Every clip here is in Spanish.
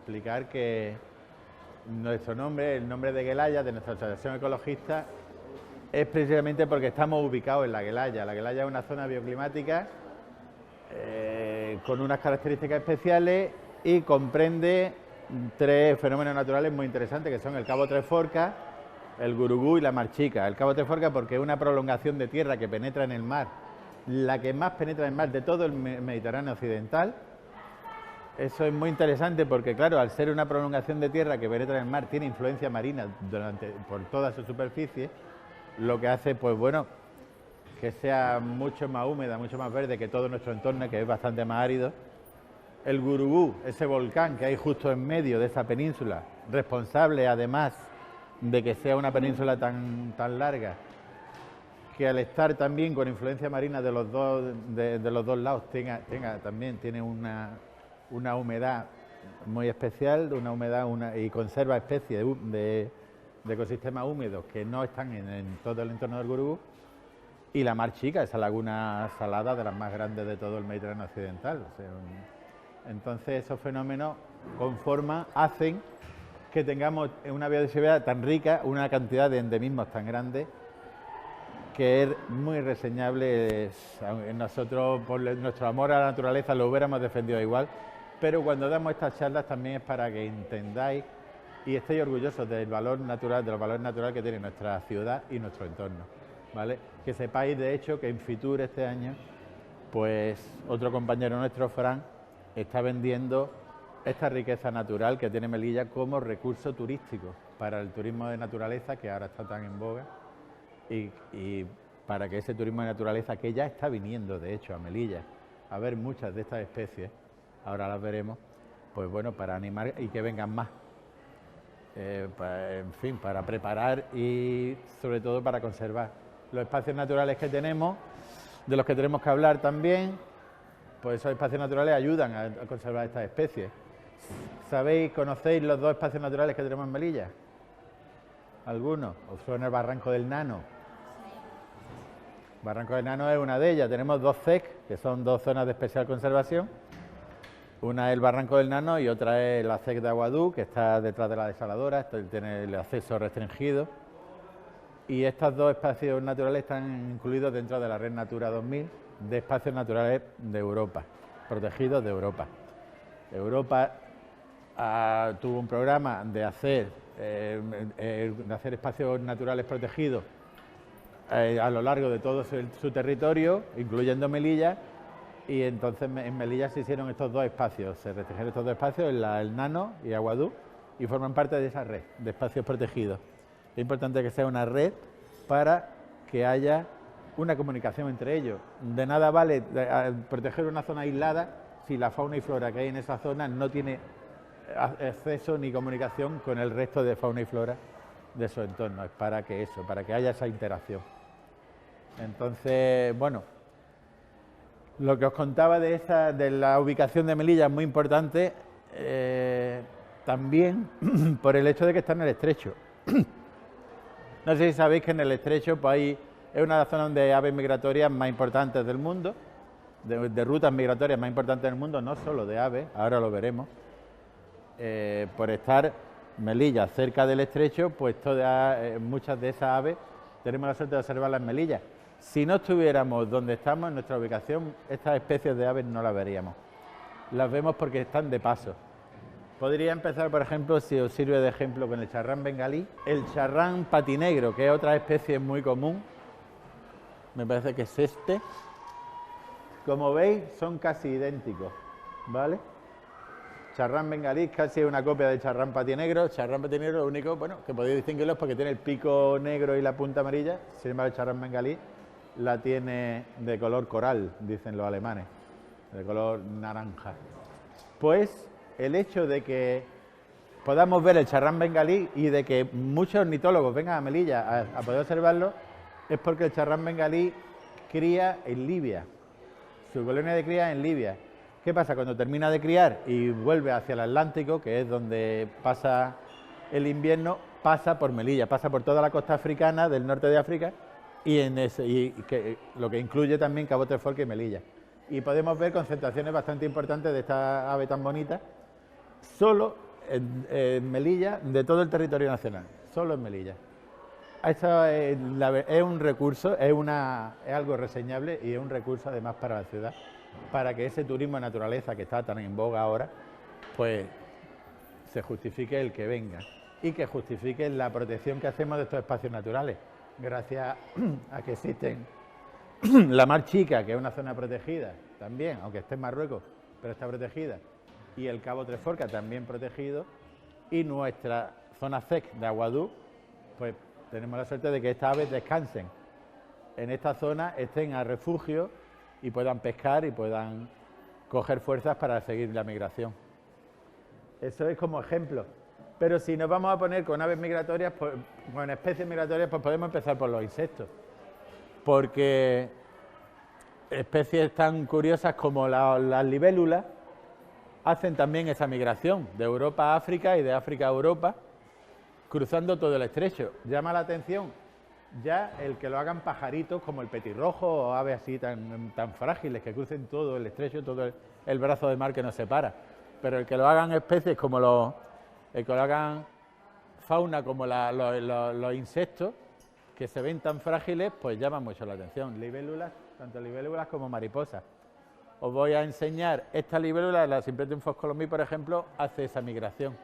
explicar que nuestro nombre, el nombre de Guelaya, de nuestra asociación ecologista, es precisamente porque estamos ubicados en la Guelaya. La Guelaya es una zona bioclimática con unas características especiales y comprende tres fenómenos naturales muy interesantes, que son el Cabo Tres Forcas, el Gurugú y la Mar Chica. El Cabo Tres Forcas porque es una prolongación de tierra que penetra en el mar, la que más penetra en el mar de todo el Mediterráneo occidental. Eso es muy interesante porque, claro, al ser una prolongación de tierra que penetra en el mar, tiene influencia marina por toda su superficie, lo que hace, pues bueno, que sea mucho más húmeda, mucho más verde que todo nuestro entorno, que es bastante más árido. El Gurugú, ese volcán que hay justo en medio de esa península, responsable además de que sea una península tan larga, que al estar también con influencia marina de los dos lados tiene una humedad muy especial, y conserva especies de ecosistemas húmedos que no están en todo el entorno del Gurugú. Y la Mar Chica, esa laguna salada de las más grandes de todo el Mediterráneo occidental. O sea, entonces esos fenómenos hacen que tengamos una biodiversidad tan rica, una cantidad de endemismos tan grande, que es muy reseñable. Nosotros, por nuestro amor a la naturaleza, lo hubiéramos defendido igual, pero cuando damos estas charlas también es para que entendáis y estéis orgullosos del valor natural, de los valores naturales que tiene nuestra ciudad y nuestro entorno, ¿vale? Que sepáis, de hecho, que en Fitur este año, pues otro compañero nuestro, Fran, está vendiendo esta riqueza natural que tiene Melilla como recurso turístico para el turismo de naturaleza, que ahora está tan en boga, y para que ese turismo de naturaleza, que ya está viniendo, de hecho, a Melilla, a ver muchas de estas especies, ahora las veremos, pues bueno, para animar y que vengan más. En fin, para preparar y sobre todo para conservar los espacios naturales que tenemos, de los que tenemos que hablar también. Pues esos espacios naturales ayudan a conservar estas especies. ¿Conocéis los dos espacios naturales que tenemos en Melilla? ¿Algunos? ¿Os suena el Barranco del Nano? Barranco del Nano es una de ellas. Tenemos dos ZEC, que son dos zonas de especial conservación. Una es el Barranco del Nano y otra es la ZEC de Aguadú, que está detrás de la desaladora. Esto tiene el acceso restringido. Y estos dos espacios naturales están incluidos dentro de la Red Natura 2000 de espacios naturales de Europa, protegidos de Europa. Europa tuvo un programa de hacer espacios naturales protegidos a lo largo de todo su territorio, incluyendo Melilla, y entonces en Melilla se hicieron estos dos espacios, se restringieron estos dos espacios, el Nano y Aguadú, y forman parte de esa red de espacios protegidos. Es importante que sea una red para que haya una comunicación entre ellos. De nada vale proteger una zona aislada si la fauna y flora que hay en esa zona no tiene acceso ni comunicación con el resto de fauna y flora de su entorno. Es para que haya esa interacción. Entonces, bueno, lo que os contaba de la ubicación de Melilla es muy importante, también por el hecho de que está en el estrecho. No sé si sabéis que en el estrecho pues es una de las zonas donde hay aves migratorias más importantes del mundo, de rutas migratorias más importantes del mundo, no solo de aves, ahora lo veremos. Por estar Melilla cerca del estrecho, pues muchas de esas aves tenemos la suerte de observarlas en Melilla. Si no estuviéramos donde estamos, en nuestra ubicación, estas especies de aves no las veríamos. Las vemos porque están de paso. Podría empezar, por ejemplo, si os sirve de ejemplo, con el charrán bengalí. El charrán patinegro, que es otra especie muy común, me parece que es este. Como veis, son casi idénticos, ¿vale? Charrán bengalí casi es una copia del charrán patinegro. Charrán patinegro, lo único, bueno, que podéis distinguirlo es porque tiene el pico negro y la punta amarilla. Sin embargo, el charrán bengalí la tiene de color coral, dicen los alemanes, de color naranja. Pues el hecho de que podamos ver el charrán bengalí y de que muchos ornitólogos vengan a Melilla a poder observarlo es porque el charrán bengalí cría en Libia, su colonia de cría en Libia. ¿Qué pasa? Cuando termina de criar y vuelve hacia el Atlántico, que es donde pasa el invierno, pasa por Melilla, pasa por toda la costa africana del norte de África lo que incluye también Cabo Tres Forcas y Melilla. Y podemos ver concentraciones bastante importantes de esta ave tan bonita, solo en Melilla de todo el territorio nacional, solo en Melilla. Esto es un recurso, es algo reseñable y es un recurso además para la ciudad, para que ese turismo de naturaleza que está tan en boga ahora, pues se justifique el que venga y que justifique la protección que hacemos de estos espacios naturales, gracias a que existen la Mar Chica, que es una zona protegida también, aunque esté en Marruecos, pero está protegida, y el Cabo Tres Forcas también protegido, y nuestra zona ZEC de Aguadú, pues tenemos la suerte de que estas aves descansen en esta zona, estén a refugio y puedan pescar y puedan coger fuerzas para seguir la migración. Eso es como ejemplo. Pero si nos vamos a poner con aves migratorias, pues, con especies migratorias, pues podemos empezar por los insectos. Porque especies tan curiosas como las libélulas hacen también esa migración de Europa a África y de África a Europa, cruzando todo el estrecho. Llama la atención ya el que lo hagan pajaritos como el petirrojo o aves así tan frágiles que crucen todo el estrecho, todo el brazo de mar que nos separa. Pero el que lo hagan especies como el que lo hagan fauna como los insectos, que se ven tan frágiles, pues llama mucho la atención. Libélulas, tanto libélulas como mariposas. Os voy a enseñar esta libélula, la Sympletum phoscolombi, por ejemplo, hace esa migración.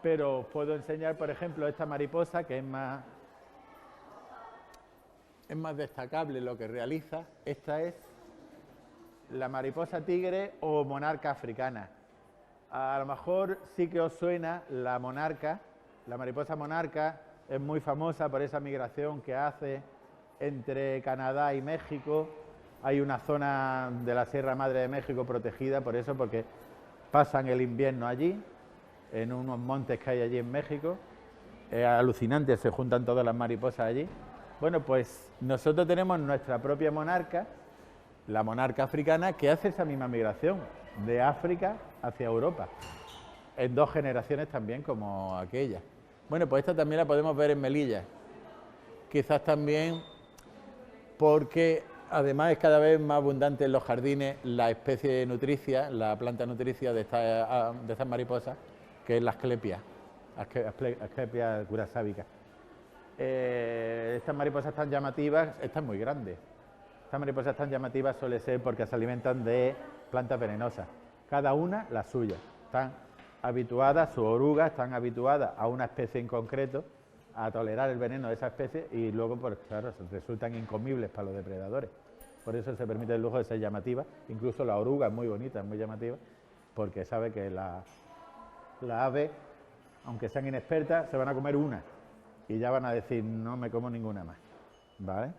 Pero os puedo enseñar, por ejemplo, esta mariposa, que es más destacable lo que realiza. Esta es la mariposa tigre o monarca africana. A lo mejor sí que os suena la monarca. La mariposa monarca es muy famosa por esa migración que hace entre Canadá y México. Hay una zona de la Sierra Madre de México protegida por eso, porque pasan el invierno allí, en unos montes que hay allí en México. Es alucinante, se juntan todas las mariposas allí. Bueno, pues nosotros tenemos nuestra propia monarca, la monarca africana, que hace esa misma migración de África hacia Europa, en 2 generaciones también como aquella. Bueno, pues esta también la podemos ver en Melilla, quizás también porque además es cada vez más abundante en los jardines la especie nutricia, la planta nutricia de estas mariposas, que es la Asclepia, Asclepia curasábica. Estas mariposas tan llamativas, esta es muy grande. Estas mariposas tan llamativas suele ser porque se alimentan de plantas venenosas, cada una la suya. Están habituadas, sus orugas están habituadas a una especie en concreto, a tolerar el veneno de esa especie y luego, pues claro, resultan incomibles para los depredadores. Por eso se permite el lujo de ser llamativa. Incluso la oruga es muy bonita, es muy llamativa, porque sabe que la ave, aunque sean inexpertas, se van a comer una y ya van a decir, no me como ninguna más. ¿Vale?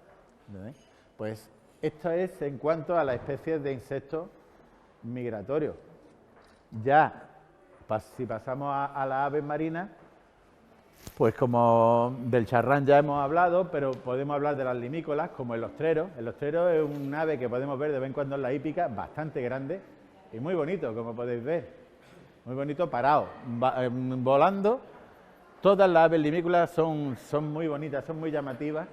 Pues esto es en cuanto a las especies de insectos migratorios. Ya, si pasamos a las aves marinas, pues como del charrán ya hemos hablado, pero podemos hablar de las limícolas, como el ostrero. El ostrero es un ave que podemos ver de vez en cuando en la hípica, bastante grande y muy bonito, como podéis ver. Muy bonito, parado, volando. Todas las aves limícolas son muy bonitas, son muy llamativas,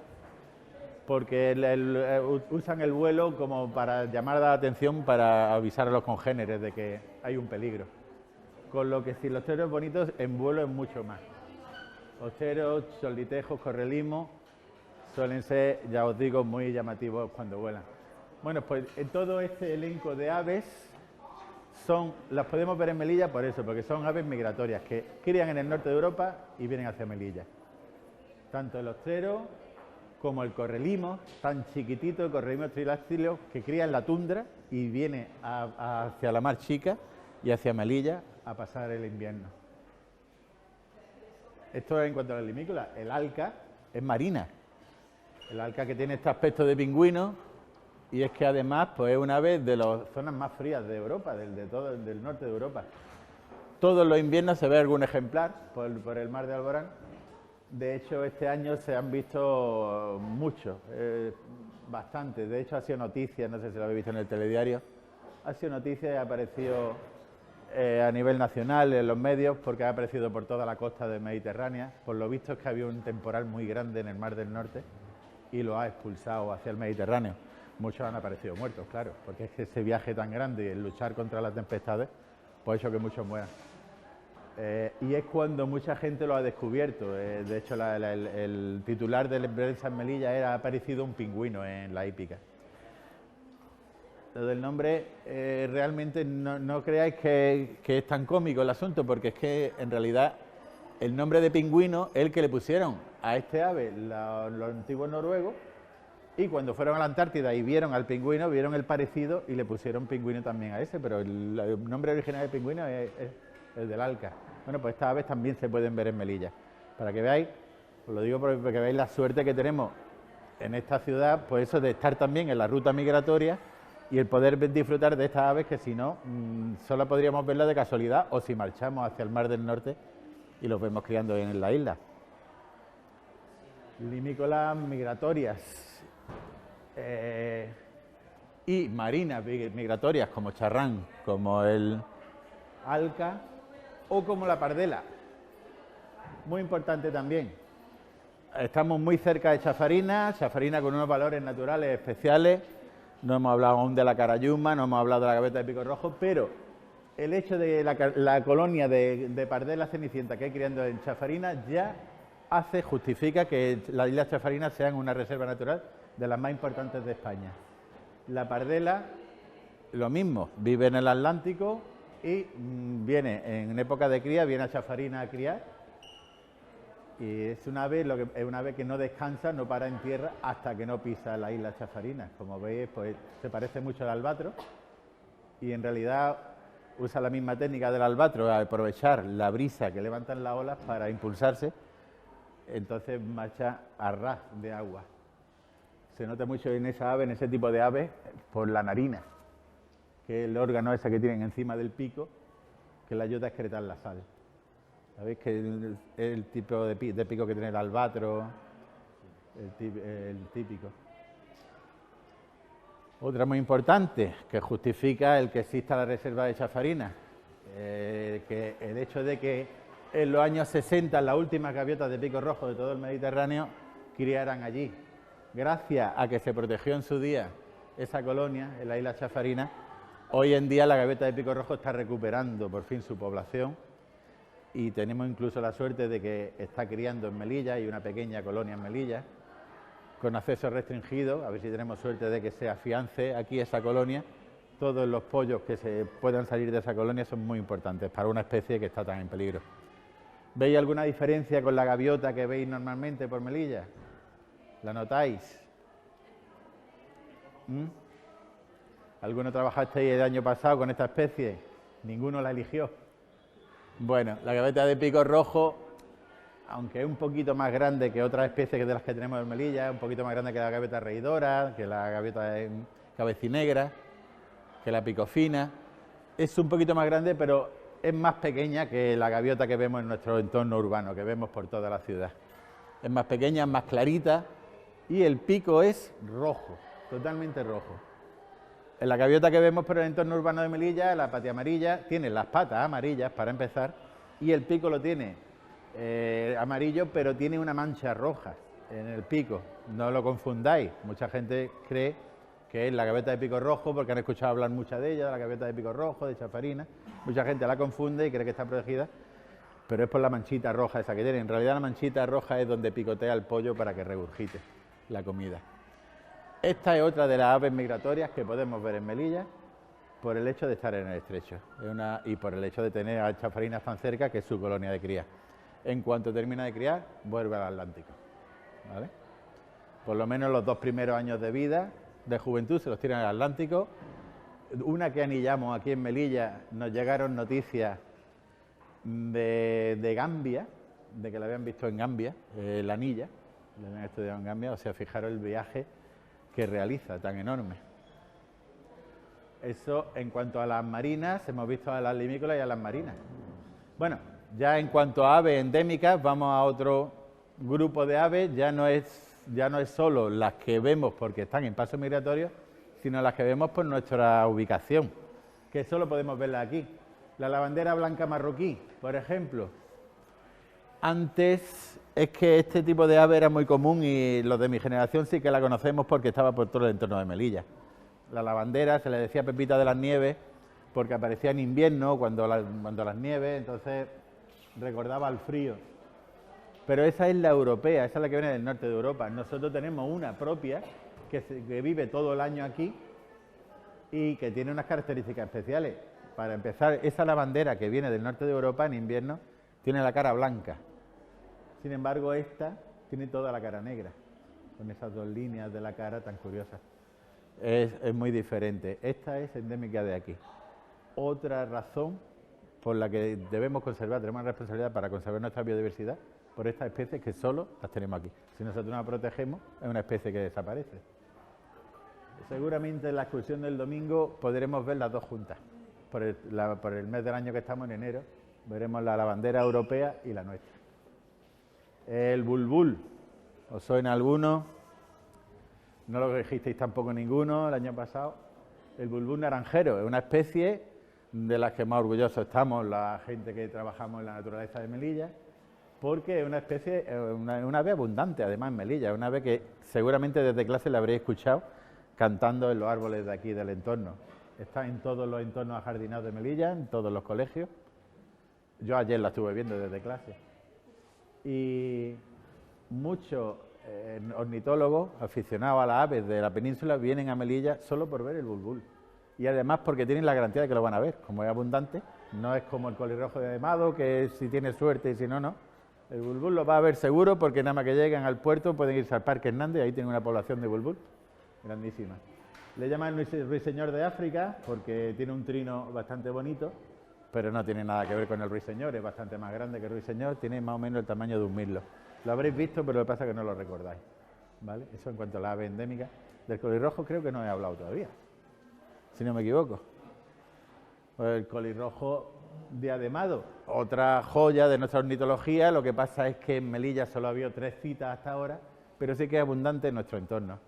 porque usan el vuelo como para llamar la atención, para avisar a los congéneres de que hay un peligro. Con lo que si el ostrero es bonito, en vuelo es mucho más. Osteros, solitejos, correlimos, suelen ser, ya os digo, muy llamativos cuando vuelan. Bueno, pues en todo este elenco de aves las podemos ver en Melilla por eso, porque son aves migratorias que crían en el norte de Europa y vienen hacia Melilla. Tanto el ostrero como el correlimo, tan chiquitito, el correlimo triláctilo, que cría en la tundra y viene hacia la Mar Chica y hacia Melilla a pasar el invierno. Esto es en cuanto a las limícolas. El alca es marina. El alca que tiene este aspecto de pingüino, y es que además pues es una ave de las zonas más frías de Europa, del norte de Europa. Todos los inviernos se ve algún ejemplar por el mar de Alborán. De hecho, este año se han visto muchos, bastante. De hecho, ha sido noticia, no sé si lo habéis visto en el telediario, ha sido noticia y ha aparecido a nivel nacional en los medios, porque ha aparecido por toda la costa del Mediterráneo. Por lo visto es que había un temporal muy grande en el Mar del Norte y lo ha expulsado hacia el Mediterráneo. Muchos han aparecido muertos, claro, porque es que ese viaje tan grande y el luchar contra las tempestades, pues ha hecho que muchos mueran. Y es cuando mucha gente lo ha descubierto. De hecho, el titular del prensa en Melilla era: ha aparecido un pingüino en la hípica. Lo del nombre, realmente no creáis que es tan cómico el asunto, porque es que en realidad el nombre de pingüino es el que le pusieron a este ave los antiguos noruegos, y cuando fueron a la Antártida y vieron al pingüino, vieron el parecido y le pusieron pingüino también a ese, pero el nombre original de pingüino es el del alca. Bueno, pues estas aves también se pueden ver en Melilla. Para que veáis, os lo digo porque veáis la suerte que tenemos en esta ciudad, pues eso de estar también en la ruta migratoria y el poder disfrutar de estas aves que si no, solo podríamos verlas de casualidad o si marchamos hacia el Mar del Norte y los vemos criando en la isla. Limícolas migratorias y marinas migratorias como charrán, como el alca o como la pardela. Muy importante también. Estamos muy cerca de Chafarinas con unos valores naturales especiales. No hemos hablado aún de la carayuma, no hemos hablado de la gaveta de pico rojo, pero el hecho de la colonia de pardela cenicienta que hay criando en Chafarinas ya justifica que las Islas Chafarinas sean una reserva natural de las más importantes de España. La pardela, lo mismo, vive en el Atlántico y viene en época de cría, viene a Chafarinas a criar. Y es un ave que no descansa, no para en tierra hasta que no pisa la isla Chafarinas. Como veis, pues se parece mucho al albatro y en realidad usa la misma técnica del albatro, a aprovechar la brisa que levantan las olas para impulsarse. Entonces marcha a ras de agua. Se nota mucho en esa ave, en ese tipo de ave, por la narina, que es el órgano ese que tienen encima del pico, que le ayuda a excretar la sal. ¿Sabéis que el tipo de pico que tiene el albatro, el típico? Otra muy importante, que justifica el que exista la reserva de Chafarinas, que el hecho de que en los años 60 las últimas gaviotas de pico rojo de todo el Mediterráneo criaran allí. Gracias a que se protegió en su día esa colonia en la isla Chafarinas, hoy en día la gaviota de pico rojo está recuperando por fin su población y tenemos incluso la suerte de que está criando en Melilla, hay una pequeña colonia en Melilla con acceso restringido, a ver si tenemos suerte de que se afiance aquí esa colonia. Todos los pollos que se puedan salir de esa colonia son muy importantes para una especie que está tan en peligro. ¿Veis alguna diferencia con la gaviota que veis normalmente por Melilla? ¿La notáis? ¿Alguno trabajasteis el año pasado con esta especie? Ninguno la eligió. Bueno, la gaviota de pico rojo, aunque es un poquito más grande que otras especies de las que tenemos en Melilla, es un poquito más grande que la gaviota reidora, que la gaviota cabecinegra, que la picofina, es un poquito más grande, pero es más pequeña que la gaviota que vemos en nuestro entorno urbano, que vemos por toda la ciudad. Es más pequeña, es más clarita y el pico es rojo, totalmente rojo. En la gaviota que vemos por el entorno urbano de Melilla, la patiamarilla, tiene las patas amarillas para empezar y el pico lo tiene amarillo, pero tiene una mancha roja en el pico. No lo confundáis, mucha gente cree que es la gaviota de pico rojo porque han escuchado hablar mucho de ella, de la gaviota de pico rojo, de Chafarinas. Mucha gente la confunde y cree que está protegida, pero es por la manchita roja esa que tiene. En realidad la manchita roja es donde picotea el pollo para que regurgite la comida. Esta es otra de las aves migratorias que podemos ver en Melilla por el hecho de estar en el estrecho y por el hecho de tener a Chafarinas tan cerca, que es su colonia de cría. En cuanto termina de criar, vuelve al Atlántico, ¿vale? Por lo menos los 2 primeros años de vida, de juventud, se los tiran al Atlántico. Una que anillamos aquí en Melilla, nos llegaron noticias de Gambia, de que la habían visto en Gambia, la anilla, la habían estudiado en Gambia, o sea, fijaros el viaje que realiza, tan enorme. Eso en cuanto a las marinas, hemos visto a las limícolas y a las marinas. Bueno, ya en cuanto a aves endémicas, vamos a otro grupo de aves, ya no es solo las que vemos porque están en paso migratorio, sino las que vemos por nuestra ubicación, que solo podemos verlas aquí. La lavandera blanca marroquí, por ejemplo. Antes es que este tipo de ave era muy común y los de mi generación sí que la conocemos porque estaba por todo el entorno de Melilla. La lavandera se le decía Pepita de las Nieves porque aparecía en invierno cuando las nieves, entonces recordaba al frío. Pero esa es la europea, esa es la que viene del norte de Europa. Nosotros tenemos una propia que vive todo el año aquí y que tiene unas características especiales. Para empezar, esa lavandera que viene del norte de Europa en invierno tiene la cara blanca. Sin embargo, esta tiene toda la cara negra, con esas dos líneas de la cara tan curiosas. Es muy diferente. Esta es endémica de aquí. Otra razón por la que debemos conservar, tenemos una responsabilidad para conservar nuestra biodiversidad, por estas especies que solo las tenemos aquí. Si nosotros no las protegemos, es una especie que desaparece. Seguramente en la excursión del domingo podremos ver las dos juntas. Por el mes del año que estamos, en enero, veremos la lavandera europea y la nuestra. El bulbul, ¿os suena alguno? No lo dijisteis tampoco ninguno el año pasado. El bulbul naranjero es una especie de las que más orgullosos estamos la gente que trabajamos en la naturaleza de Melilla, porque es una especie, una ave abundante, además en Melilla, es una ave que seguramente desde clase la habréis escuchado cantando en los árboles de aquí del entorno. Está en todos los entornos ajardinados de Melilla, en todos los colegios. Yo ayer la estuve viendo desde clase. Y muchos ornitólogos aficionados a las aves de la península vienen a Melilla solo por ver el bulbul. Y además porque tienen la garantía de que lo van a ver. Como es abundante, no es como el colirrojo de Ademado, que si tiene suerte y si no, no. El bulbul lo va a ver seguro porque nada más que llegan al puerto pueden irse al Parque Hernández, ahí tienen una población de bulbul grandísima. Le llaman el ruiseñor de África porque tiene un trino bastante bonito, pero no tiene nada que ver con el ruiseñor, es bastante más grande que el ruiseñor, tiene más o menos el tamaño de un mirlo. Lo habréis visto, pero lo que pasa es que no lo recordáis, ¿vale? Eso en cuanto a la ave endémica. Del colirrojo creo que no he hablado todavía, si no me equivoco. El colirrojo diademado, otra joya de nuestra ornitología. Lo que pasa es que en Melilla solo ha habido 3 citas hasta ahora, pero sí que es abundante en nuestro entorno.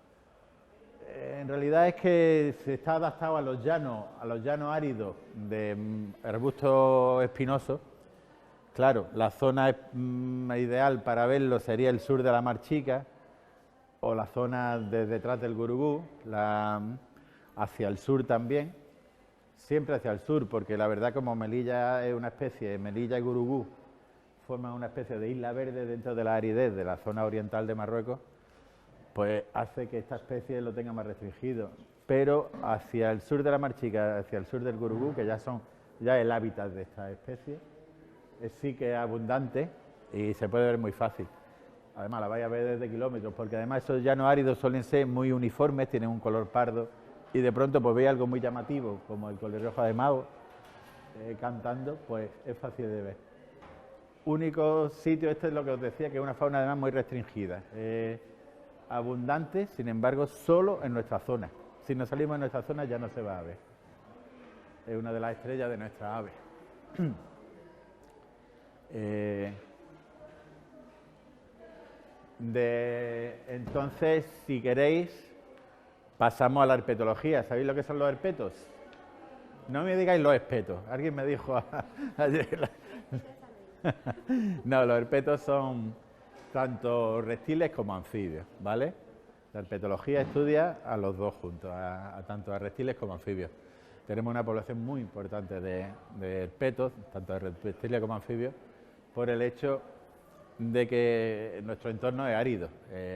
En realidad es que se está adaptado a los llanos áridos de arbustos espinosos. Claro, la zona ideal para verlo sería el sur de la Mar Chica o la zona de detrás del Gurugú, hacia el sur también, siempre hacia el sur, porque la verdad como Melilla es una especie, Melilla y Gurugú forman una especie de isla verde dentro de la aridez de la zona oriental de Marruecos, pues hace que esta especie lo tenga más restringido. Pero hacia el sur de la Mar Chica, hacia el sur del Gurugú, que ya es el hábitat de esta especie, sí que es abundante y se puede ver muy fácil. Además la vais a ver desde kilómetros, porque además esos llanos áridos suelen ser muy uniformes, tienen un color pardo, y de pronto pues veis algo muy llamativo, como el colirrojo ademado cantando, pues es fácil de ver. Único sitio, este es lo que os decía, que es una fauna además muy restringida. Abundante, sin embargo, solo en nuestra zona. Si nos salimos de nuestra zona ya no se va a ver. Es una de las estrellas de nuestra ave. Entonces, si queréis, pasamos a la herpetología. ¿Sabéis lo que son los herpetos? No me digáis los espetos. Alguien me dijo ayer. No, los herpetos son tanto reptiles como anfibios, ¿vale? La herpetología estudia a los dos juntos, tanto a reptiles como anfibios. Tenemos una población muy importante de herpetos, tanto de reptiles como anfibios, por el hecho de que nuestro entorno es árido.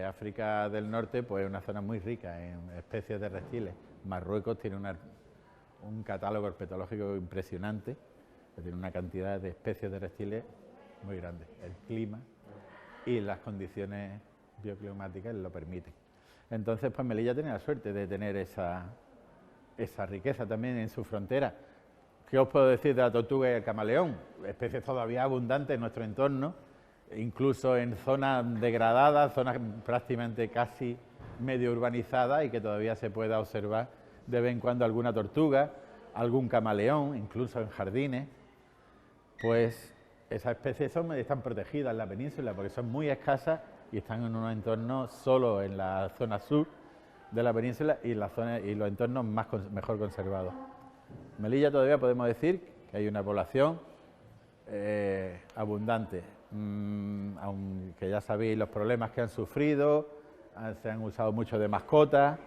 África del Norte pues, es una zona muy rica en especies de reptiles. Marruecos tiene un catálogo herpetológico impresionante, que tiene una cantidad de especies de reptiles muy grande. El clima y las condiciones bioclimáticas lo permiten. Entonces, pues Melilla tiene la suerte de tener esa riqueza también en su frontera. ¿Qué os puedo decir de la tortuga y el camaleón? Especies todavía abundantes en nuestro entorno, incluso en zonas degradadas, zonas prácticamente casi medio urbanizadas y que todavía se pueda observar de vez en cuando alguna tortuga, algún camaleón, incluso en jardines. Pues esas especies están protegidas en la península porque son muy escasas y están en un entorno solo en la zona sur de la península y los entornos mejor conservados. En Melilla todavía podemos decir que hay una población abundante, aunque ya sabéis los problemas que han sufrido, se han usado mucho de mascotas.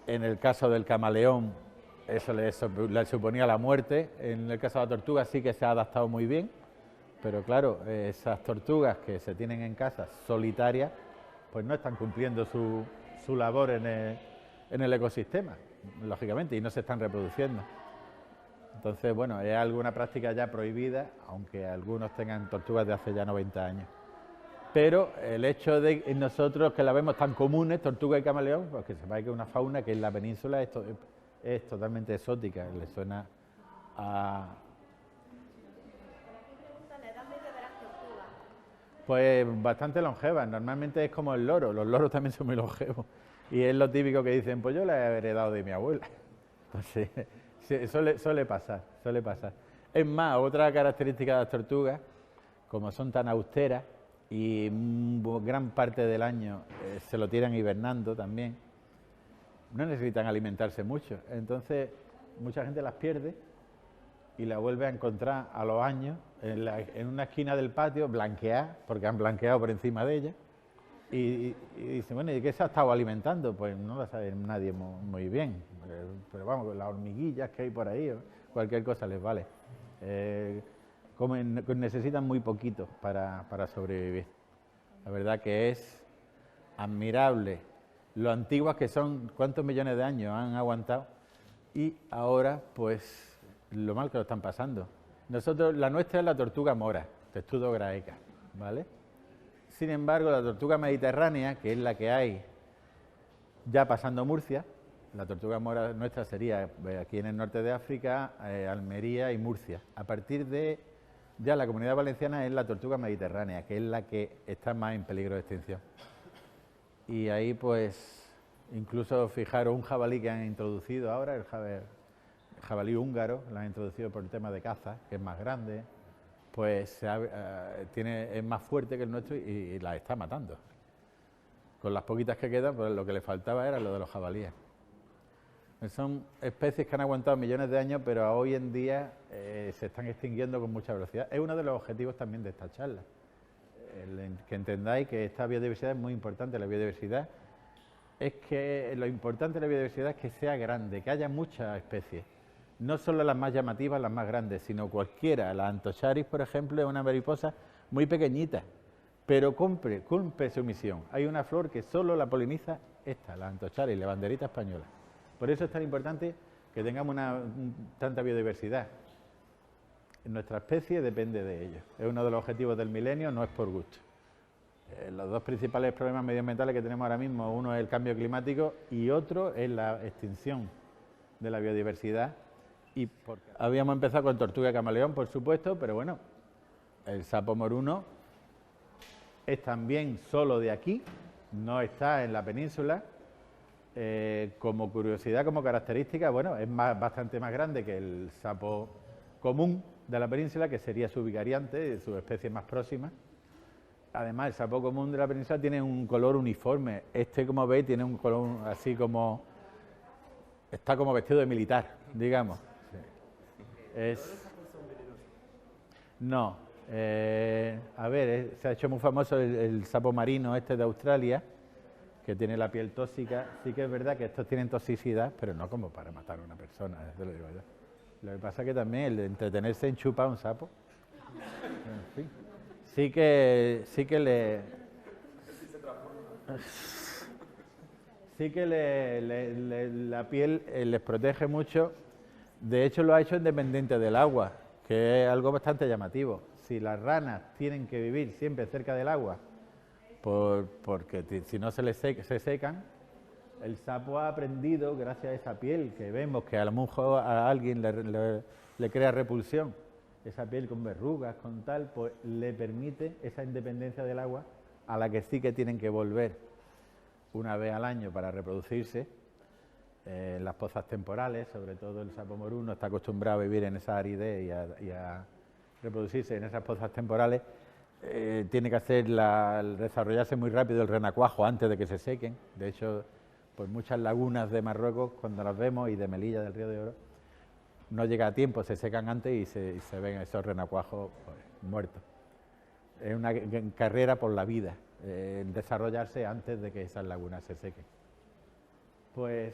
En el caso del camaleón eso le suponía la muerte. En el caso de la tortuga sí que se ha adaptado muy bien, Pero claro, esas tortugas que se tienen en casa solitarias, pues no están cumpliendo su labor en el ecosistema, lógicamente, y no se están reproduciendo. Entonces, bueno, es alguna práctica ya prohibida, aunque algunos tengan tortugas de hace ya 90 años. Pero el hecho de nosotros que la vemos tan comunes, tortuga y camaleón, pues que sepáis que es una fauna que en la península es totalmente exótica, le suena a... Pues bastante longevas, normalmente es como el loro, los loros también son muy longevos. Y es lo típico que dicen, pues yo la he heredado de mi abuela. Entonces, sí, suele pasar. Es más, otra característica de las tortugas, como son tan austeras y gran parte del año se lo tiran hibernando también, no necesitan alimentarse mucho. Entonces, mucha gente las pierde y la vuelve a encontrar a los años en una esquina del patio, blanqueada, porque han blanqueado por encima de ella. Y dicen, bueno, ¿y qué se ha estado alimentando? Pues no lo sabe nadie muy bien. Pero vamos, las hormiguillas que hay por ahí, cualquier cosa les vale. Necesitan muy poquito para sobrevivir. La verdad que es admirable lo antiguas que son, cuántos millones de años han aguantado y ahora pues lo mal que lo están pasando. Nosotros, la nuestra es la tortuga mora, Testudo graeca, ¿vale? Sin embargo, la tortuga mediterránea, que es la que hay ya pasando Murcia, la tortuga mora nuestra sería aquí en el norte de África, Almería y Murcia. A partir de ya la Comunidad Valenciana es la tortuga mediterránea, que es la que está más en peligro de extinción. Y ahí pues incluso fijaros un jabalí que han introducido ahora, el jabalí húngaro, lo han introducido por el tema de caza, que es más grande, pues es más fuerte que el nuestro y la está matando. Con las poquitas que quedan, pues lo que le faltaba era lo de los jabalíes. Son especies que han aguantado millones de años, pero hoy en día se están extinguiendo con mucha velocidad. Es uno de los objetivos también de esta charla. Que entendáis que esta biodiversidad es muy importante. La biodiversidad es que lo importante de la biodiversidad es que sea grande, que haya muchas especies. No solo las más llamativas, las más grandes, sino cualquiera. La Anthocharis, por ejemplo, es una mariposa muy pequeñita, pero cumple su misión. Hay una flor que solo la poliniza esta, la Anthocharis, la banderita española. Por eso es tan importante que tengamos tanta biodiversidad. Nuestra especie depende de ello. Es uno de los objetivos del milenio, no es por gusto. Los dos principales problemas medioambientales que tenemos ahora mismo, uno es el cambio climático y otro es la extinción de la biodiversidad. Habíamos empezado con tortuga y camaleón, por supuesto, pero bueno, el sapo moruno es también solo de aquí, no está en la península. Como curiosidad, como característica, bueno, es bastante más grande que el sapo común de la península, que sería su vicariante, su especie más próxima. Además, el sapo común de la península tiene un color uniforme. Este, como veis, tiene un color así como... está como vestido de militar, digamos. No. A ver, se ha hecho muy famoso el sapo marino este de Australia, que tiene la piel tóxica. Sí que es verdad que estos tienen toxicidad, pero no como para matar a una persona, eso lo digo yo. Lo que pasa es que también el de entretenerse en chupar a un sapo, en fin, sí que la piel les protege mucho. De hecho, lo ha hecho independiente del agua, que es algo bastante llamativo. Si las ranas tienen que vivir siempre cerca del agua, porque si no se secan, el sapo ha aprendido, gracias a esa piel que vemos que a lo mejor a alguien le crea repulsión, esa piel con verrugas, con tal, pues le permite esa independencia del agua, a la que sí que tienen que volver una vez al año para reproducirse. En las pozas temporales, sobre todo el sapo moruno está acostumbrado a vivir en esa aridez y a reproducirse en esas pozas temporales. Tiene que desarrollarse muy rápido el renacuajo antes de que se sequen. De hecho, pues muchas lagunas de Marruecos, cuando las vemos, y de Melilla, del Río de Oro, no llega a tiempo, se secan antes y se ven esos renacuajos pues, muertos. Es una carrera por la vida, desarrollarse antes de que esas lagunas se sequen. Pues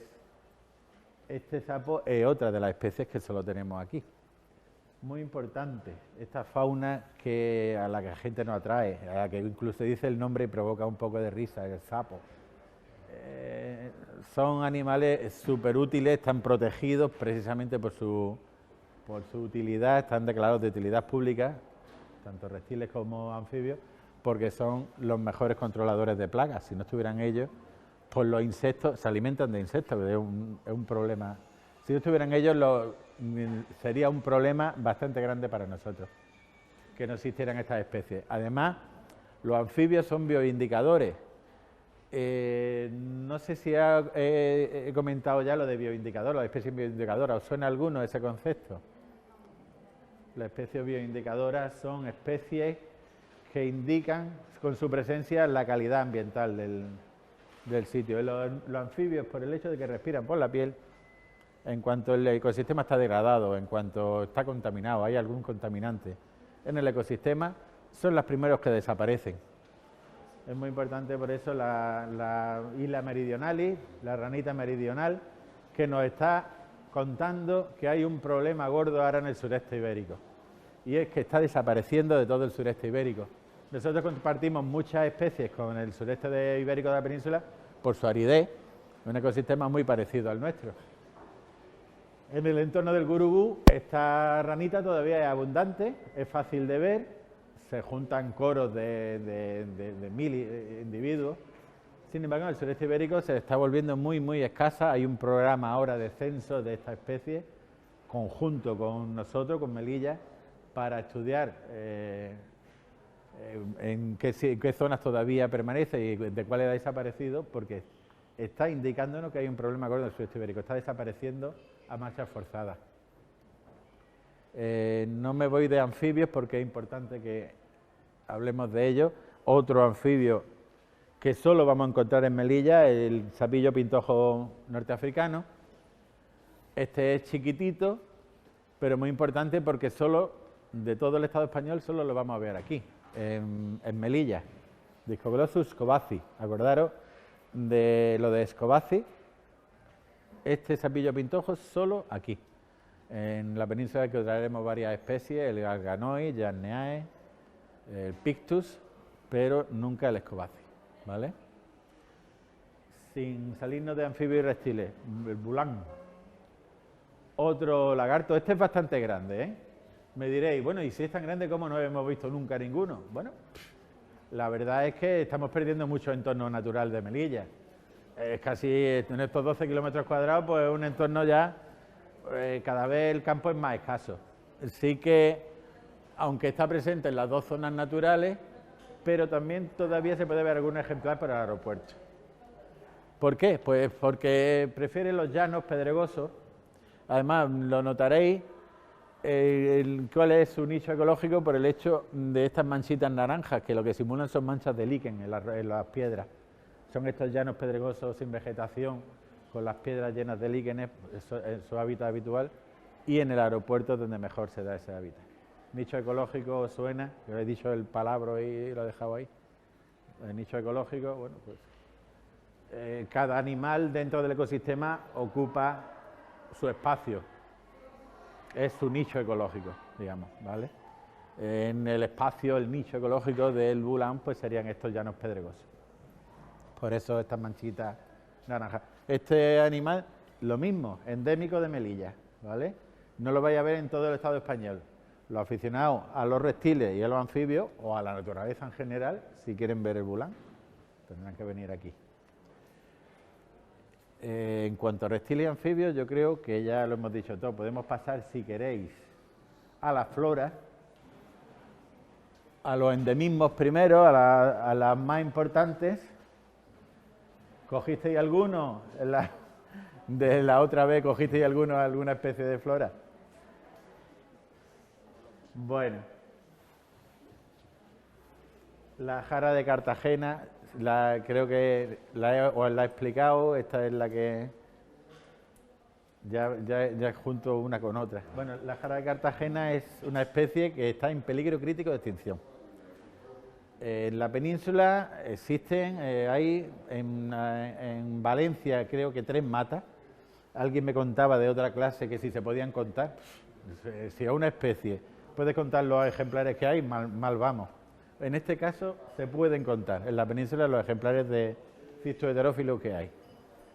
este sapo es otra de las especies que solo tenemos aquí. muy importante, esta fauna a la que la gente nos atrae, a la que incluso dice el nombre y provoca un poco de risa, el sapo. Son animales súper útiles, están protegidos precisamente por su utilidad, están declarados de utilidad pública, tanto reptiles como anfibios, porque son los mejores controladores de plagas. Si no estuvieran ellos, pues los insectos se alimentan de insectos, que es un problema. Si no estuvieran ellos, sería un problema bastante grande para nosotros, que no existieran estas especies. Además, los anfibios son bioindicadores. No sé si he comentado ya lo de bioindicador, las especies bioindicadoras. ¿Os suena alguno ese concepto? Las especies bioindicadoras son especies que indican con su presencia la calidad ambiental del sitio. Los anfibios, por el hecho de que respiran por la piel, en cuanto el ecosistema está degradado, en cuanto está contaminado, hay algún contaminante en el ecosistema, son los primeros que desaparecen. Es muy importante por eso la isla meridionalis, la ranita meridional, que nos está contando que hay un problema gordo ahora en el sureste ibérico. Y es que está desapareciendo de todo el sureste ibérico. Nosotros compartimos muchas especies con el sureste ibérico de la península por su aridez, un ecosistema muy parecido al nuestro. En el entorno del Gurugú, esta ranita todavía es abundante, es fácil de ver, se juntan coros de 1000 individuos. Sin embargo, en el sureste ibérico se está volviendo muy escasa. Hay un programa ahora de censo de esta especie, conjunto con nosotros, con Melilla, para estudiar en qué zonas todavía permanece y de cuáles ha desaparecido, porque está indicándonos que hay un problema gordo en el sureste ibérico, está desapareciendo a marchas forzadas. No me voy de anfibios porque es importante que hablemos de ellos. Otro anfibio que solo vamos a encontrar en Melilla, el sapillo pintojo norteafricano. Este es chiquitito, pero muy importante porque solo de todo el Estado español solo lo vamos a ver aquí, en Melilla. Discoglossus scobaci, acordaros de lo de Scobaci. Este sapillo pintojo solo aquí. En la península que traeremos varias especies, el Galganoi, Yarneae, el Pictus, pero nunca el Scobaci, ¿vale? Sin salirnos de anfibios y reptiles, el bulán. Otro lagarto, este es bastante grande, ¿eh? Me diréis, bueno, y si es tan grande, ¿cómo no hemos visto nunca ninguno? Bueno, la verdad es que estamos perdiendo mucho entorno natural de Melilla. Es casi, en estos 12 kilómetros cuadrados, pues es un entorno ya, cada vez el campo es más escaso. Sí que, aunque está presente en las dos zonas naturales, pero también todavía se puede ver algún ejemplar para el aeropuerto. ¿Por qué? Pues porque prefiere los llanos pedregosos. Además, lo notaréis, cuál es su nicho ecológico por el hecho de estas manchitas naranjas, que lo que simulan son manchas de líquen en las piedras. Son estos llanos pedregosos sin vegetación, con las piedras llenas de líquenes, eso es su hábitat habitual, y en el aeropuerto es donde mejor se da ese hábitat. Nicho ecológico, ¿os suena? Yo he dicho el palabra y lo he dejado ahí. El nicho ecológico, bueno, pues cada animal dentro del ecosistema ocupa su espacio, es su nicho ecológico, digamos, ¿vale? En el espacio, el nicho ecológico del bulán, pues serían estos llanos pedregosos. Por eso estas manchitas naranjas. Este animal, lo mismo, endémico de Melilla, ¿vale? No lo vais a ver en todo el Estado español. Los aficionados a los reptiles y a los anfibios, o a la naturaleza en general, si quieren ver el bulán, tendrán que venir aquí. En cuanto a reptiles y anfibios, yo creo que ya lo hemos dicho todo. Podemos pasar, si queréis, a la flora, a los endemismos primero, a las más importantes. ¿Cogisteis alguno? De la otra vez, ¿cogisteis alguna especie de flora? Bueno. La jara de Cartagena, creo que os la he explicado, esta es la que ya junto una con otra. Bueno, la jara de Cartagena es una especie que está en peligro crítico de extinción. En la península existen, hay en Valencia creo que 3 matas. Alguien me contaba de otra clase que si se podían contar, Si a una especie puedes contar los ejemplares que hay, mal vamos. En este caso se pueden contar en la península los ejemplares de Cistus heterófilos que hay.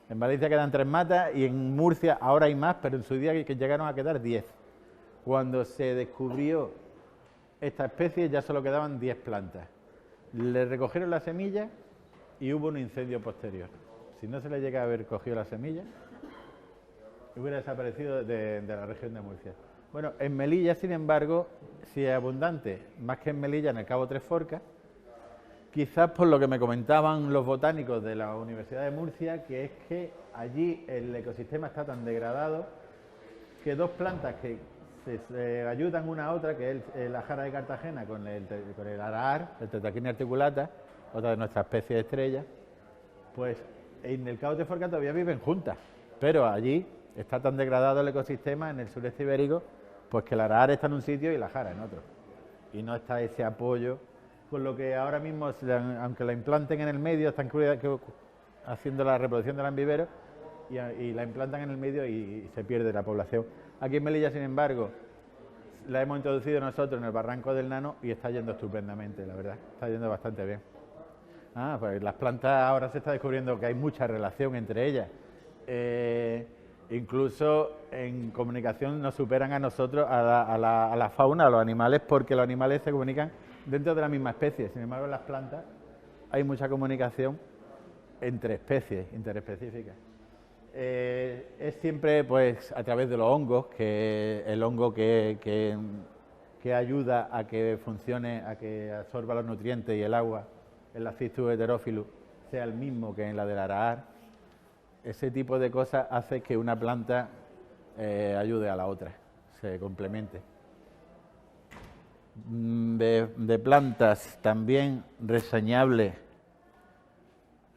En Valencia quedan 3 matas y en Murcia ahora hay más, pero en su día que llegaron a quedar 10. Cuando se descubrió esta especie ya solo quedaban 10 plantas. Le recogieron las semillas y hubo un incendio posterior. Si no se le llega a haber cogido las semillas, hubiera desaparecido de la región de Murcia. Bueno, en Melilla, sin embargo, sí es abundante, más que en Melilla, en el Cabo Tres Forcas, quizás por lo que me comentaban los botánicos de la Universidad de Murcia, que es que allí el ecosistema está tan degradado que dos plantas que se ayudan una a otra, que es la jara de Cartagena con el araar, el Tetraquina articulata, otra de nuestras especies estrellas, pues en el Cabo Tres Forcas todavía viven juntas, pero allí está tan degradado el ecosistema en el sureste ibérico, pues que el araar está en un sitio y la jara en otro, y no está ese apoyo, con lo que ahora mismo, aunque la implanten en el medio, están haciendo la reproducción del ambivero y la implantan en el medio y se pierde la población. Aquí en Melilla, sin embargo, la hemos introducido nosotros en el barranco del Nano y está yendo estupendamente, la verdad, está yendo bastante bien. Pues las plantas ahora se está descubriendo que hay mucha relación entre ellas. Incluso en comunicación nos superan a nosotros, a la fauna, a los animales, porque los animales se comunican dentro de la misma especie. Sin embargo, en las plantas hay mucha comunicación entre especies interespecíficas. Es siempre pues a través de los hongos, que el hongo que ayuda a que funcione, a que absorba los nutrientes y el agua en la Cistus heterophyllus sea el mismo que en la del araar. Ese tipo de cosas hace que una planta ayude a la otra, se complemente. De plantas también reseñable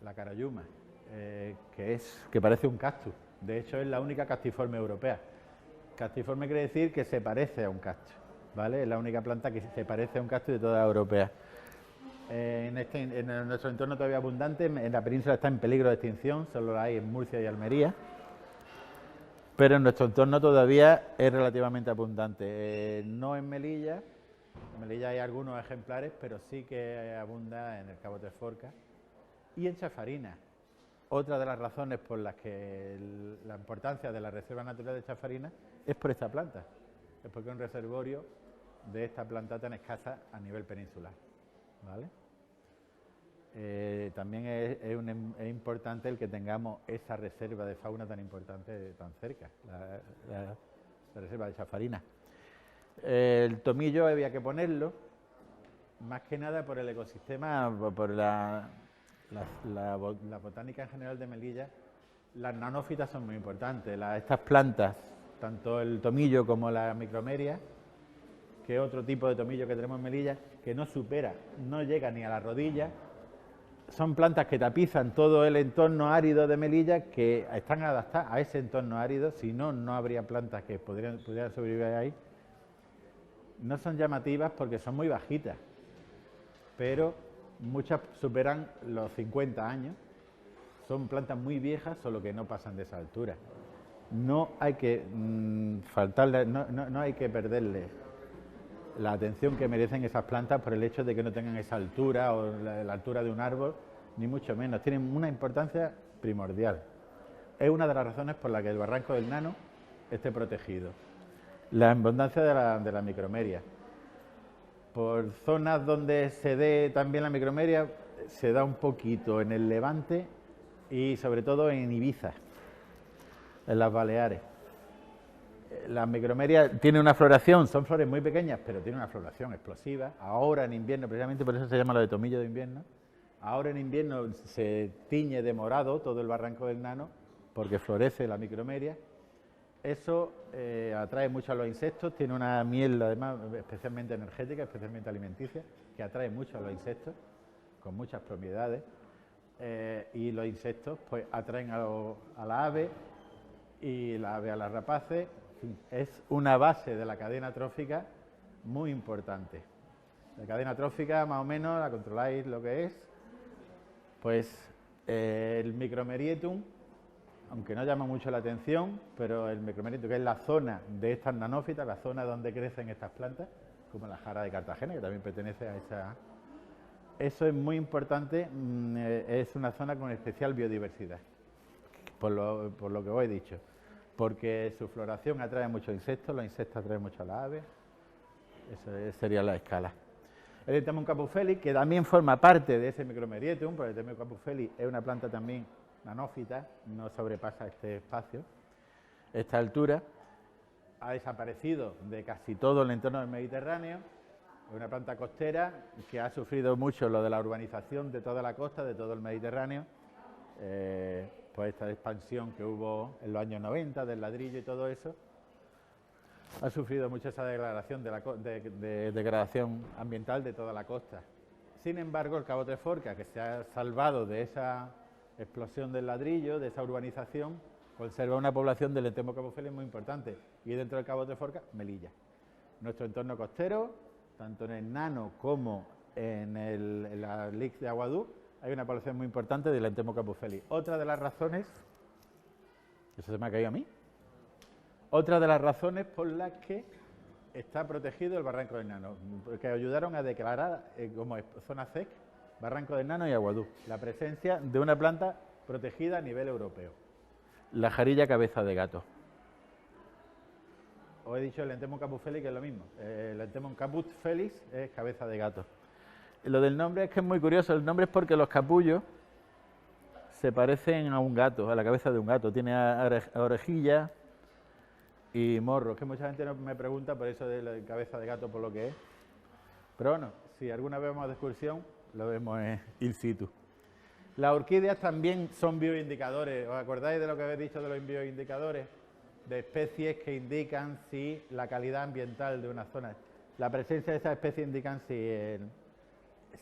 la carayuma, que parece un cactus. De hecho, es la única castiforme europea. Castiforme quiere decir que se parece a un cactus, ¿vale? Es la única planta que se parece a un cactus de toda Europa. En nuestro entorno todavía abundante, en la península está en peligro de extinción, solo la hay en Murcia y Almería, pero en nuestro entorno todavía es relativamente abundante. No en Melilla hay algunos ejemplares, pero sí que abunda en el Cabo Tres Forcas y en Chafarinas. Otra de las razones por las que la importancia de la Reserva Natural de Chafarinas es por esta planta, es porque es un reservorio de esta planta tan escasa a nivel peninsular, ¿vale? También es importante el que tengamos esa reserva de fauna tan importante tan cerca, la reserva de Chafarinas. El tomillo había que ponerlo, más que nada por el ecosistema, por la botánica en general de Melilla. Las nanófitas son muy importantes. Estas plantas, tanto el tomillo como la micromeria, que es otro tipo de tomillo que tenemos en Melilla, que no llega ni a la rodilla. Son plantas que tapizan todo el entorno árido de Melilla, que están adaptadas a ese entorno árido, si no, no habría plantas que pudieran sobrevivir ahí. No son llamativas porque son muy bajitas, pero muchas superan los 50 años. Son plantas muy viejas, solo que no pasan de esa altura. No hay que no hay que perderle la atención que merecen esas plantas por el hecho de que no tengan esa altura o la altura de un árbol, ni mucho menos. Tienen una importancia primordial. Es una de las razones por las que el barranco del Nano esté protegido. La abundancia de la micromeria. Por zonas donde se dé también la micromeria, se da un poquito en el Levante y sobre todo en Ibiza, en las Baleares. La micromeria tiene una floración, son flores muy pequeñas, pero tiene una floración explosiva. Ahora en invierno, precisamente por eso se llama lo de tomillo de invierno, ahora en invierno se tiñe de morado todo el barranco del Nano, porque florece la micromeria. Eso atrae mucho a los insectos, tiene una miel además especialmente energética, especialmente alimenticia, que atrae mucho a los insectos, con muchas propiedades, y los insectos pues atraen a la ave, y la ave a las rapaces. Es una base de la cadena trófica muy importante. La cadena trófica, más o menos, la controláis lo que es, pues el Micromerietum, aunque no llama mucho la atención, pero el micromeritio, que es la zona de estas nanófitas, la zona donde crecen estas plantas, como la jara de Cartagena, que también pertenece a esa... Eso es muy importante, es una zona con especial biodiversidad, por lo que os he dicho, porque su floración atrae muchos insectos, los insectos atraen mucho a las aves, esa sería la escala. El Entomon capufelis, que también forma parte de ese micromerietum, porque el Entomon capufelis es una planta también nanófita, no sobrepasa este espacio, esta altura, ha desaparecido de casi todo el entorno del Mediterráneo, es una planta costera que ha sufrido mucho lo de la urbanización de toda la costa, de todo el Mediterráneo, pues esta expansión que hubo en los años 90 del ladrillo y todo eso, ha sufrido mucho esa degradación, degradación ambiental de toda la costa. Sin embargo, el Cabo Tres Forcas, que se ha salvado de esa explosión del ladrillo, de esa urbanización, conserva una población del Entomon capufelis muy importante, y dentro del Cabo Tres Forcas, Melilla. Nuestro entorno costero, tanto en el Nano como en la Lic de Aguadú, hay una población muy importante del Entomon capufelis. Otra de las razones, ¿eso se me ha caído a mí? Otra de las razones por las que está protegido el Barranco del Nano, que ayudaron a declarar como zona CEC, Barranco del Nano y Aguadú, la presencia de una planta protegida a nivel europeo, la jarilla cabeza de gato. Os he dicho el Entomon capufelis, que es lo mismo, el Entomon caput felis es cabeza de gato. Lo del nombre es que es muy curioso, el nombre es porque los capullos se parecen a un gato, a la cabeza de un gato, tiene orejillas y morro, que mucha gente me pregunta por eso de la cabeza de gato, por lo que es. Pero bueno, si alguna vez vamos de excursión, lo vemos in situ. Las orquídeas también son bioindicadores. ¿Os acordáis de lo que habéis dicho de los bioindicadores? De especies que indican si la calidad ambiental de una zona, la presencia de esas especies indican si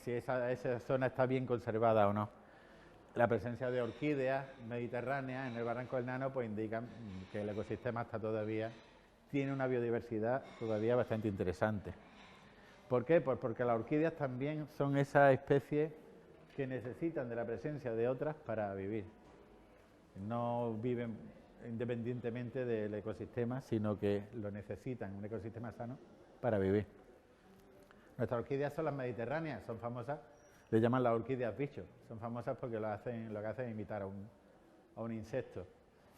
esa zona está bien conservada o no. La presencia de orquídeas mediterráneas en el Barranco del Nano pues indican que el ecosistema tiene una biodiversidad todavía bastante interesante. ¿Por qué? Pues porque las orquídeas también son esas especies que necesitan de la presencia de otras para vivir. No viven independientemente del ecosistema, sino que lo necesitan, un ecosistema sano, para vivir. Nuestras orquídeas son las mediterráneas, son famosas. Le llaman las orquídeas bichos, son famosas porque lo que hacen es imitar a un insecto.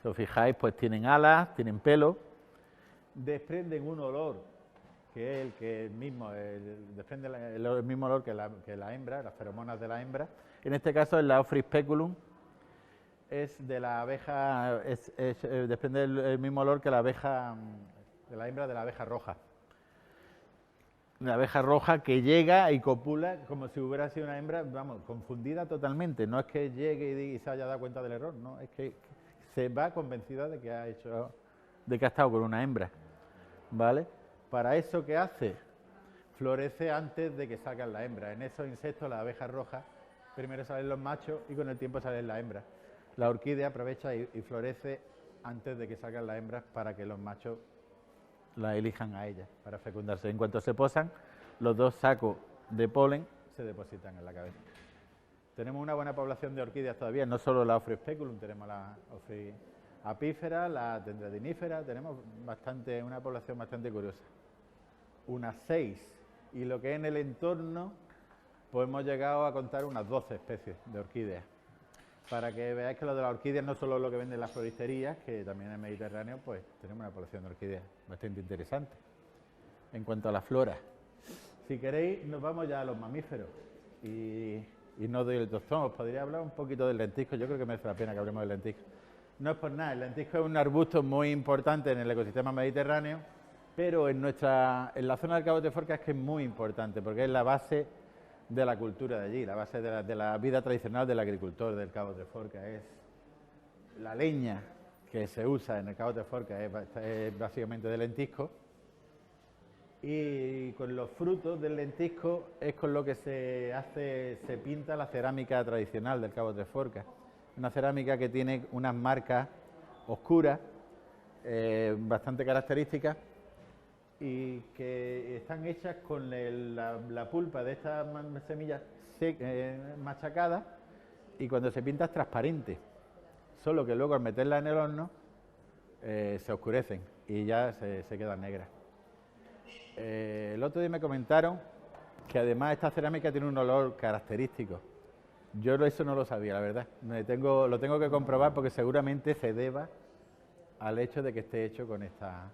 Si os fijáis, pues tienen alas, tienen pelo, desprenden un olor que es desprende el mismo olor que la hembra, las feromonas de la hembra. En este caso, el Laophrys speculum es de la abeja, desprende el mismo olor que la abeja, de la hembra de la abeja roja. Una abeja roja que llega y copula como si hubiera sido una hembra, vamos, confundida totalmente. No es que llegue y se haya dado cuenta del error, no, es que se va convencida de que ha estado con una hembra, ¿vale? Para eso, ¿qué hace? Florece antes de que salgan las hembras. En esos insectos, las abejas rojas, primero salen los machos y con el tiempo salen las hembras. La orquídea aprovecha y florece antes de que salgan las hembras para que los machos la elijan a ella para fecundarse. En cuanto se posan, los dos sacos de polen se depositan en la cabeza. Tenemos una buena población de orquídeas todavía, no solo la Laophrys speculum, tenemos la Laophrys apífera, la dendrodinífera, tenemos una población bastante curiosa. Unas 6, y lo que es en el entorno, pues hemos llegado a contar unas 12 especies de orquídeas. Para que veáis que lo de las orquídeas no solo es lo que venden las floristerías, que también en el Mediterráneo pues tenemos una población de orquídeas bastante interesante. En cuanto a la flora, si queréis nos vamos ya a los mamíferos y no doy el tostón. Os podría hablar un poquito del lentisco, yo creo que merece la pena que hablemos del lentisco. No es por nada, el lentisco es un arbusto muy importante en el ecosistema mediterráneo, pero en la zona del Cabo de Forca es que es muy importante porque es la base de la cultura de allí, la base de la vida tradicional del agricultor del Cabo de Forca. Es la leña que se usa en el Cabo de Forca, es básicamente de lentisco, y con los frutos del lentisco es con lo que se pinta la cerámica tradicional del Cabo de Forca. Una cerámica que tiene unas marcas oscuras, bastante características, y que están hechas con la pulpa de estas semillas machacadas, y cuando se pinta es transparente. solo que luego al meterlas en el horno se oscurecen y ya se quedan negras. El otro día me comentaron que además esta cerámica tiene un olor característico. Yo eso no lo sabía, la verdad. Lo tengo que comprobar porque seguramente se deba al hecho de que esté hecho con esta...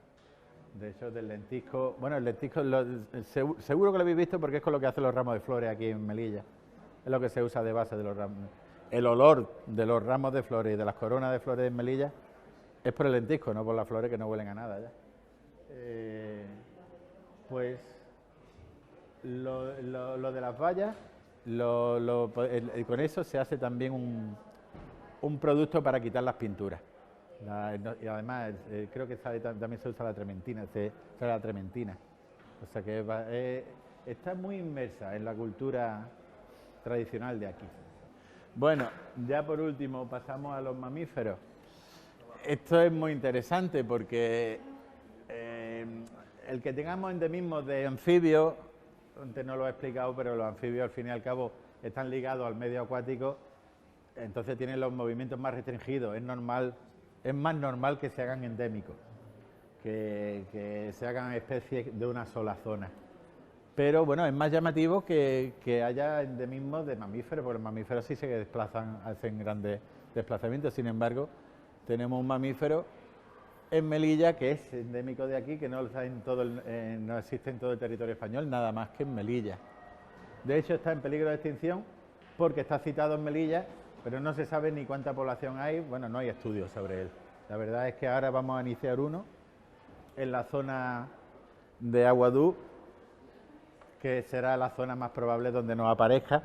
De hecho, del lentisco... Bueno, el lentisco seguro que lo habéis visto porque es con lo que hacen los ramos de flores aquí en Melilla. Es lo que se usa de base de los ramos. El olor de los ramos de flores y de las coronas de flores en Melilla es por el lentisco, no por las flores que no huelen a nada ya. Pues lo de las vallas, con eso se hace también un producto para quitar las pinturas. Y además creo que también se usa la trementina, o sea que está muy inmersa en la cultura tradicional de aquí. Bueno, ya por último pasamos a los mamíferos. Esto es muy interesante porque el que tengamos endemismos de anfibios, antes no lo he explicado, pero los anfibios al fin y al cabo están ligados al medio acuático, entonces tienen los movimientos más restringidos. Es más normal que se hagan endémicos, que se hagan especies de una sola zona. Pero bueno, es más llamativo que haya endemismos de mamíferos, porque los mamíferos sí se desplazan, hacen grandes desplazamientos. Sin embargo, tenemos un mamífero en Melilla que es endémico de aquí, que no existe en todo el territorio español, nada más que en Melilla. De hecho, está en peligro de extinción porque está citado en Melilla, pero no se sabe ni cuánta población hay. Bueno, no hay estudios sobre él. La verdad es que ahora vamos a iniciar uno en la zona de Aguadú, que será la zona más probable donde nos aparezca.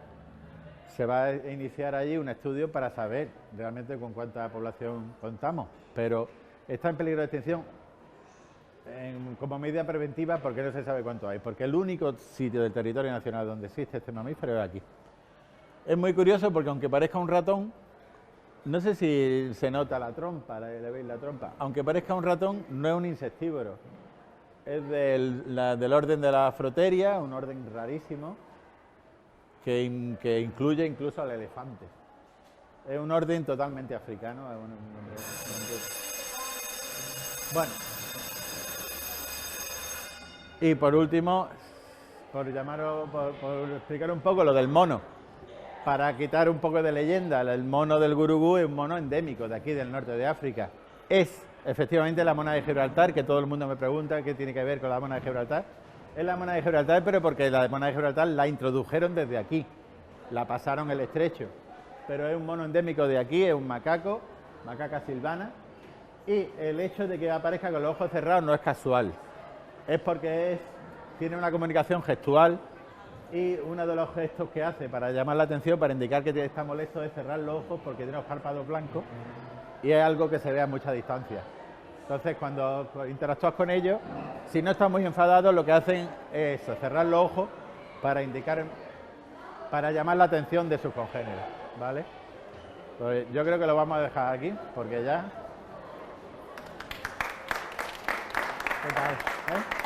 Se va a iniciar allí un estudio para saber realmente con cuánta población contamos, pero está en peligro de extinción como medida preventiva porque no se sabe cuánto hay, porque el único sitio del territorio nacional donde existe este mamífero es aquí. Es muy curioso porque aunque parezca un ratón, no sé si se nota la trompa, le veis la trompa, aunque parezca un ratón, no es un insectívoro, es del orden de la Froteria, un orden rarísimo, que incluye incluso al elefante. Es un orden totalmente africano. Bueno, y por último, por explicar un poco lo del mono, para quitar un poco de leyenda. El mono del gurugú es un mono endémico de aquí, del norte de África. Es efectivamente la mona de Gibraltar, que todo el mundo me pregunta qué tiene que ver con la mona de Gibraltar. Es la mona de Gibraltar, pero porque la mona de Gibraltar la introdujeron desde aquí, la pasaron el estrecho. Pero es un mono endémico de aquí, es un macaco, macaca silvana, y el hecho de que aparezca con los ojos cerrados no es casual, es porque tiene una comunicación gestual y uno de los gestos que hace para llamar la atención, para indicar que está molesto, es cerrar los ojos porque tiene los párpados blancos y es algo que se ve a mucha distancia. Entonces, cuando interactúas con ellos, si no están muy enfadados, lo que hacen es eso, cerrar los ojos para indicar, para llamar la atención de sus congéneres, ¿vale? Pues yo creo que lo vamos a dejar aquí, porque ya... ¿Qué tal? ¿Eh?